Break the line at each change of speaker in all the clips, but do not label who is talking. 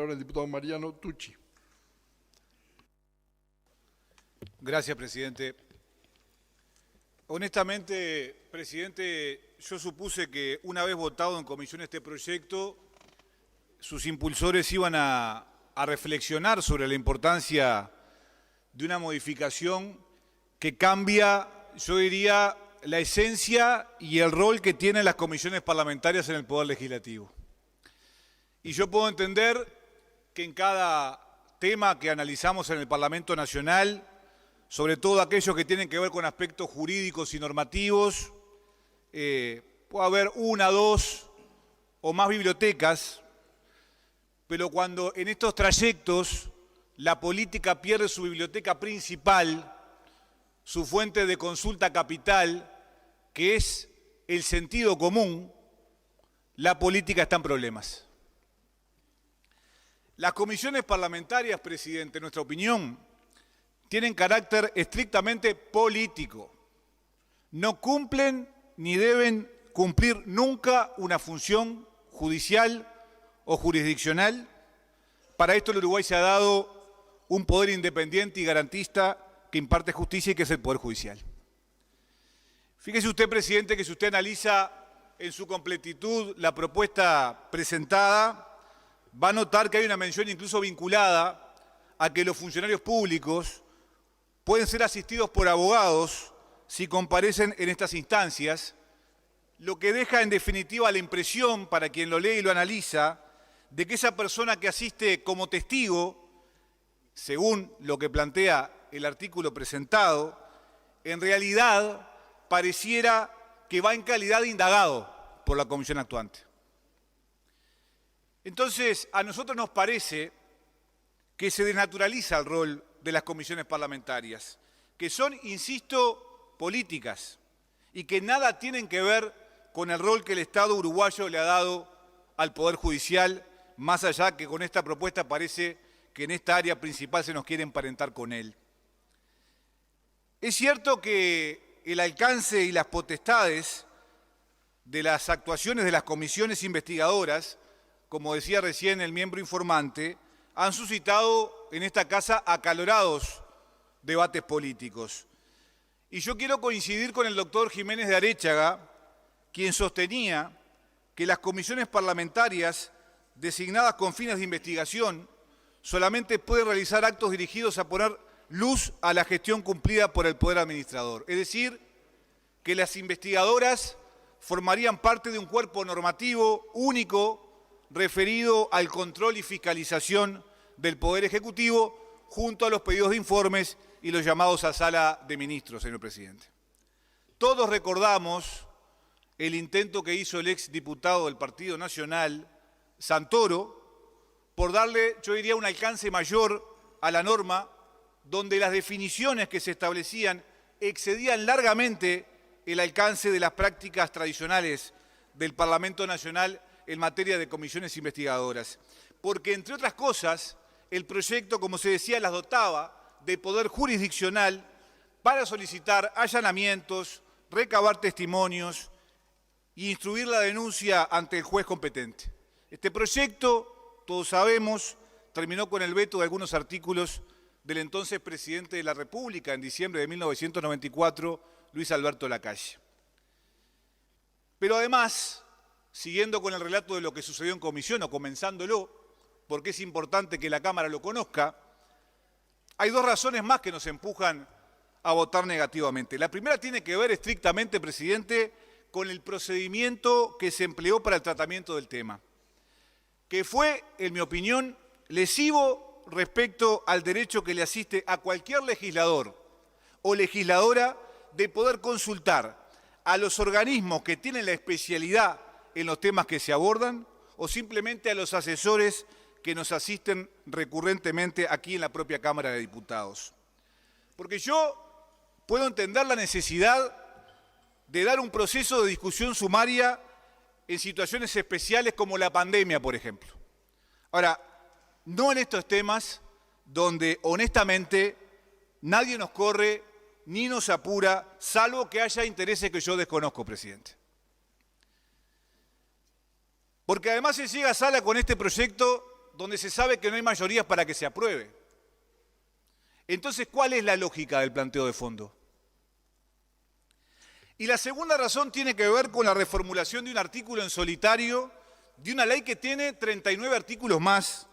Ahora el diputado Mariano Tucci.
Gracias, presidente. Honestamente, presidente, yo supuse que una vez votado en comisión este proyecto, sus impulsores iban a reflexionar sobre la importancia de una modificación que cambia, yo diría, la esencia y el rol que tienen las comisiones parlamentarias en el Poder Legislativo. Y yo puedo entender que en cada tema que analizamos en el Parlamento Nacional, sobre todo aquellos que tienen que ver con aspectos jurídicos y normativos, puede haber una, dos o más bibliotecas, pero cuando en estos trayectos la política pierde su biblioteca principal, su fuente de consulta capital, que es el sentido común, la política está en problemas. Las comisiones parlamentarias, presidente, en nuestra opinión, tienen carácter estrictamente político. No cumplen ni deben cumplir nunca una función judicial o jurisdiccional. Para esto el Uruguay se ha dado un poder independiente y garantista que imparte justicia y que es el Poder Judicial. Fíjese usted, presidente, que si usted analiza en su completitud la propuesta presentada, va a notar que hay una mención incluso vinculada a que los funcionarios públicos pueden ser asistidos por abogados si comparecen en estas instancias, lo que deja en definitiva la impresión, para quien lo lee y lo analiza, de que esa persona que asiste como testigo, según lo que plantea el artículo presentado, en realidad pareciera que va en calidad de indagado por la comisión actuante. Entonces, a nosotros nos parece que se desnaturaliza el rol de las comisiones parlamentarias, que son, insisto, políticas y que nada tienen que ver con el rol que el Estado uruguayo le ha dado al Poder Judicial, más allá que con esta propuesta parece que en esta área principal se nos quiere emparentar con él. Es cierto que el alcance y las potestades de las actuaciones de las comisiones investigadoras, como decía recién el miembro informante, han suscitado en esta casa acalorados debates políticos. Y yo quiero coincidir con el doctor Jiménez de Aréchaga, quien sostenía que las comisiones parlamentarias designadas con fines de investigación solamente pueden realizar actos dirigidos a poner luz a la gestión cumplida por el Poder Administrador. Es decir, que las investigadoras formarían parte de un cuerpo normativo único referido al control y fiscalización del Poder Ejecutivo, junto a los pedidos de informes y los llamados a sala de ministros, señor presidente. Todos recordamos el intento que hizo el exdiputado del Partido Nacional, Santoro, por darle, yo diría, un alcance mayor a la norma, donde las definiciones que se establecían excedían largamente el alcance de las prácticas tradicionales del Parlamento Nacional en materia de comisiones investigadoras. Porque, entre otras cosas, el proyecto, como se decía, las dotaba de poder jurisdiccional para solicitar allanamientos, recabar testimonios e instruir la denuncia ante el juez competente. Este proyecto, todos sabemos, terminó con el veto de algunos artículos del entonces presidente de la República en diciembre de 1994, Luis Alberto Lacalle. Pero además, siguiendo con el relato de lo que sucedió en comisión, o comenzándolo, porque es importante que la Cámara lo conozca, hay dos razones más que nos empujan a votar negativamente. La primera tiene que ver estrictamente, presidente, con el procedimiento que se empleó para el tratamiento del tema, que fue, en mi opinión, lesivo respecto al derecho que le asiste a cualquier legislador o legisladora de poder consultar a los organismos que tienen la especialidad en los temas que se abordan o simplemente a los asesores que nos asisten recurrentemente aquí en la propia Cámara de Diputados. Porque yo puedo entender la necesidad de dar un proceso de discusión sumaria en situaciones especiales como la pandemia, por ejemplo. Ahora, no en estos temas donde honestamente nadie nos corre ni nos apura, salvo que haya intereses que yo desconozco, presidente. Porque además se llega a sala con este proyecto donde se sabe que no hay mayorías para que se apruebe. Entonces, ¿cuál es la lógica del planteo de fondo? Y la segunda razón tiene que ver con la reformulación de un artículo en solitario de una ley que tiene 39 artículos más,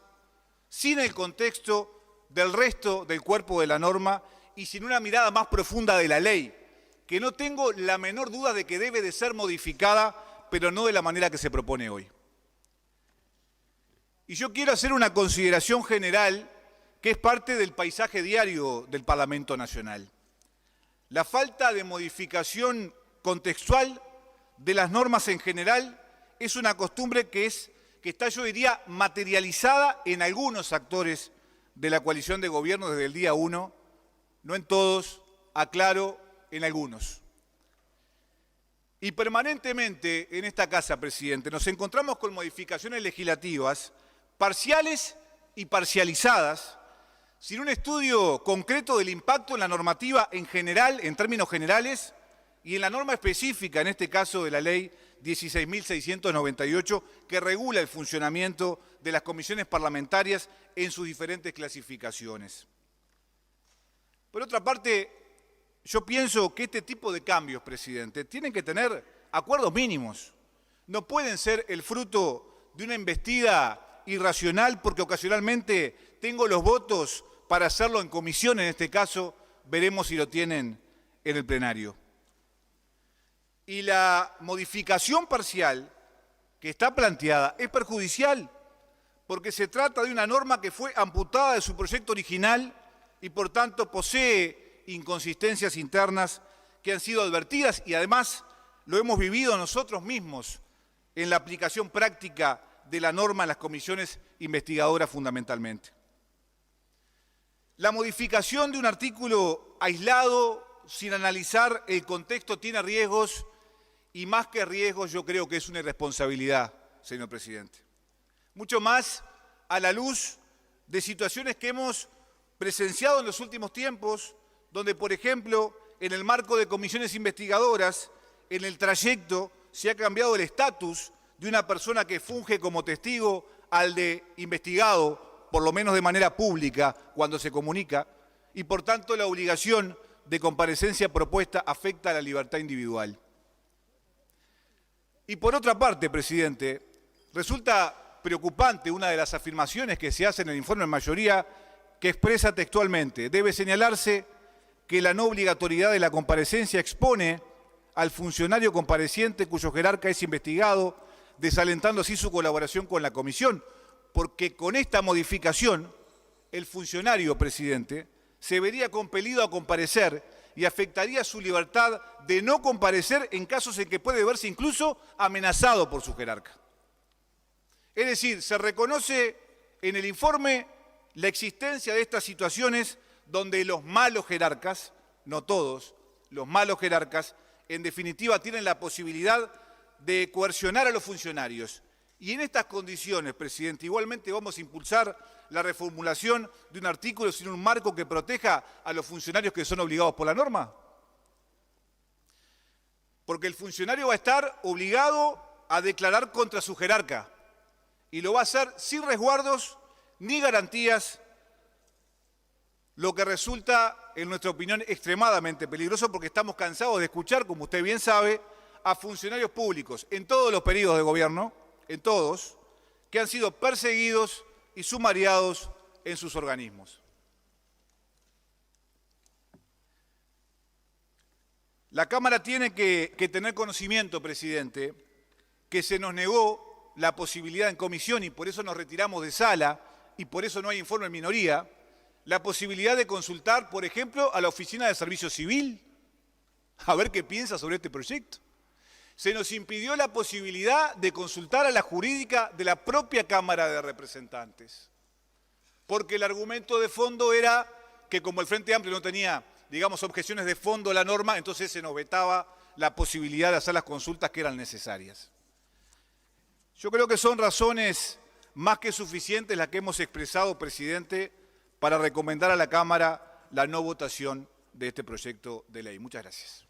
sin el contexto del resto del cuerpo de la norma y sin una mirada más profunda de la ley, que no tengo la menor duda de que debe de ser modificada, pero no de la manera que se propone hoy. Y yo quiero hacer una consideración general que es parte del paisaje diario del Parlamento Nacional. La falta de modificación contextual de las normas en general es una costumbre que está, yo diría, materializada en algunos actores de la coalición de gobierno desde el día 1, no en todos, aclaro, en algunos. Y permanentemente en esta casa, presidente, nos encontramos con modificaciones legislativas parciales y parcializadas, sin un estudio concreto del impacto en la normativa en general, en términos generales, y en la norma específica, en este caso de la ley 16.698, que regula el funcionamiento de las comisiones parlamentarias en sus diferentes clasificaciones. Por otra parte, yo pienso que este tipo de cambios, presidente, tienen que tener acuerdos mínimos. No pueden ser el fruto de una embestida irracional porque ocasionalmente tengo los votos para hacerlo en comisión, en este caso, veremos si lo tienen en el plenario. Y la modificación parcial que está planteada es perjudicial porque se trata de una norma que fue amputada de su proyecto original y por tanto posee inconsistencias internas que han sido advertidas y además lo hemos vivido nosotros mismos en la aplicación práctica de la norma en las comisiones investigadoras fundamentalmente. La modificación de un artículo aislado, sin analizar el contexto, tiene riesgos y más que riesgos yo creo que es una irresponsabilidad, señor presidente. Mucho más a la luz de situaciones que hemos presenciado en los últimos tiempos, donde, por ejemplo, en el marco de comisiones investigadoras, en el trayecto se ha cambiado el estatus de una persona que funge como testigo al de investigado, por lo menos de manera pública, cuando se comunica, y por tanto la obligación de comparecencia propuesta afecta a la libertad individual. Y por otra parte, presidente, resulta preocupante una de las afirmaciones que se hace en el informe en mayoría que expresa textualmente: debe señalarse que la no obligatoriedad de la comparecencia expone al funcionario compareciente cuyo jerarca es investigado, desalentando así su colaboración con la comisión, porque con esta modificación el funcionario, presidente, se vería compelido a comparecer y afectaría su libertad de no comparecer en casos en que puede verse incluso amenazado por su jerarca. Es decir, se reconoce en el informe la existencia de estas situaciones donde los malos jerarcas, no todos, los malos jerarcas, en definitiva tienen la posibilidad de coercionar a los funcionarios. Y en estas condiciones, presidente, igualmente vamos a impulsar la reformulación de un artículo sin un marco que proteja a los funcionarios que son obligados por la norma. Porque el funcionario va a estar obligado a declarar contra su jerarca y lo va a hacer sin resguardos ni garantías, lo que resulta, en nuestra opinión, extremadamente peligroso porque estamos cansados de escuchar, como usted bien sabe, a funcionarios públicos en todos los periodos de gobierno, en todos, que han sido perseguidos y sumariados en sus organismos. La Cámara tiene que tener conocimiento, presidente, que se nos negó la posibilidad en comisión y por eso nos retiramos de sala y por eso no hay informe en minoría, la posibilidad de consultar, por ejemplo, a la Oficina de Servicio Civil, a ver qué piensa sobre este proyecto. Se nos impidió la posibilidad de consultar a la jurídica de la propia Cámara de Representantes, porque el argumento de fondo era que como el Frente Amplio no tenía, digamos, objeciones de fondo a la norma, entonces se nos vetaba la posibilidad de hacer las consultas que eran necesarias. Yo creo que son razones más que suficientes las que hemos expresado, presidente, para recomendar a la Cámara la no votación de este proyecto de ley. Muchas gracias.